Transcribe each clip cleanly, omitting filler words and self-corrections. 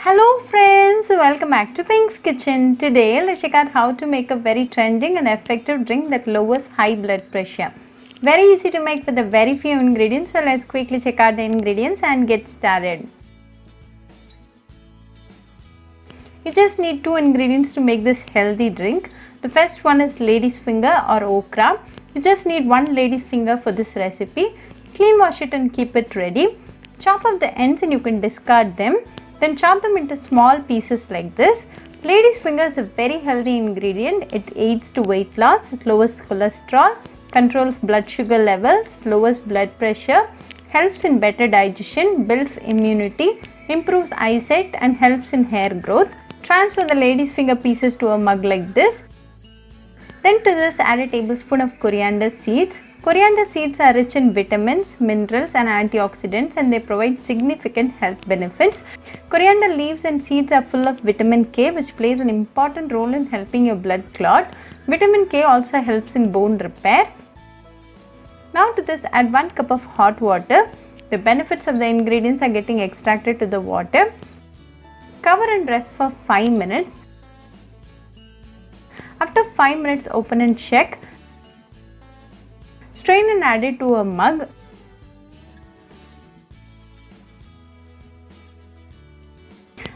Hello friends, welcome back to Pink's Kitchen. Today let's check out how to make a very trending and effective drink that lowers high blood pressure. Very easy to make with a very few ingredients, so let's quickly check out the ingredients and get started. You just need 2 ingredients to make this healthy drink. The first one is lady's finger or okra. You just need 1 lady's finger for this recipe. Clean wash it and keep it ready. Chop off the ends and you can discard them. Then chop them into small pieces like this. Lady's finger is a very healthy ingredient. It aids to weight loss, it lowers cholesterol, controls blood sugar levels, lowers blood pressure, helps in better digestion, builds immunity, improves eyesight and helps in hair growth. Transfer the lady's finger pieces to a mug like this. Then to this add a tablespoon of coriander seeds. Coriander seeds are rich in vitamins, minerals and antioxidants, and they provide significant health benefits. Coriander leaves and seeds are full of vitamin K, which plays an important role in helping your blood clot. Vitamin K also helps in bone repair. Now to this add 1 cup of hot water. The benefits of the ingredients are getting extracted to the water. Cover and rest for 5 minutes. After 5 minutes, open and check. Strain and add it to a mug.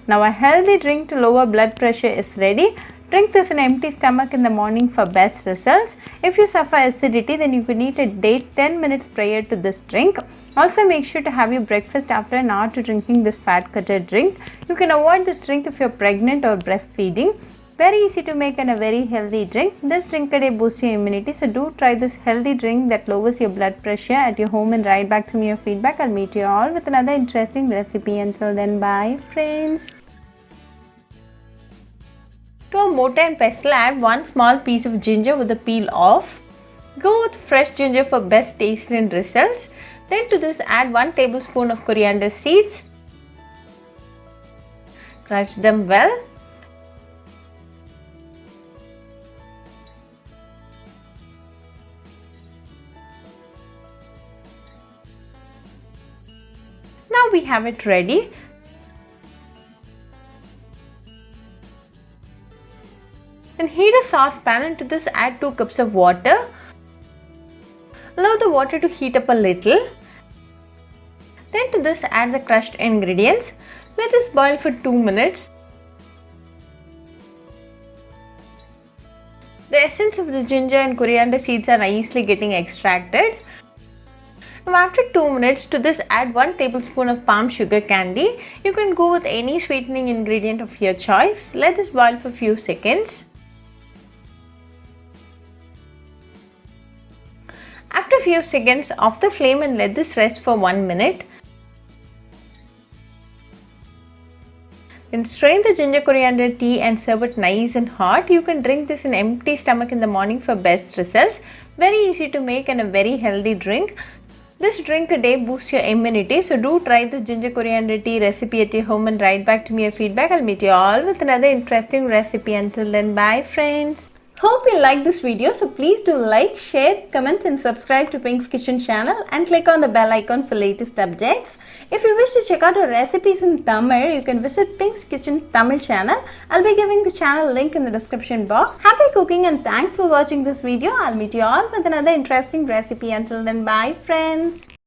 Now a healthy drink to lower blood pressure is ready. Drink this in an empty stomach in the morning for best results. If you suffer acidity, then you can eat a date 10 minutes prior to this drink. Also make sure to have your breakfast after an hour to drinking this fat cutter drink. You can avoid this drink if you are pregnant or breastfeeding. Very easy to make and a very healthy drink. This drink a day boosts your immunity, so do try this healthy drink that lowers your blood pressure at your home and write back to me your feedback. I'll meet you all with another interesting recipe. Until then, bye friends. To a mortar and pestle, add 1 small piece of ginger with the peel off. Go with fresh ginger for best taste and results. Then to this add 1 tablespoon of coriander seeds. Crush them well. Now we have it ready. Then heat a saucepan and to this add 2 cups of water. Allow the water to heat up a little. Then to this add the crushed ingredients. Let this boil for 2 minutes. The essence of the ginger and coriander seeds are nicely getting extracted. Now after 2 minutes, to this add 1 tablespoon of palm sugar candy. You can go with any sweetening ingredient of your choice. Let this boil for a few seconds. After a few seconds, off the flame and let this rest for 1 minute. Then strain the ginger coriander tea and serve it nice and hot. You can drink this in empty stomach in the morning for best results. Very easy to make and a very healthy drink. This drink a day boosts your immunity, so do try this ginger coriander tea recipe at your home and write back to me your feedback. I'll meet you all with another interesting recipe. Until then, bye friends. Hope you liked this video, so please do like, share, comment and subscribe to Pink's Kitchen channel and click on the bell icon for latest updates. If you wish to check out our recipes in Tamil, you can visit Pink's Kitchen Tamil channel. I'll be giving the channel link in the description box. Happy cooking and thanks for watching this video. I'll meet you all with another interesting recipe. Until then, bye friends.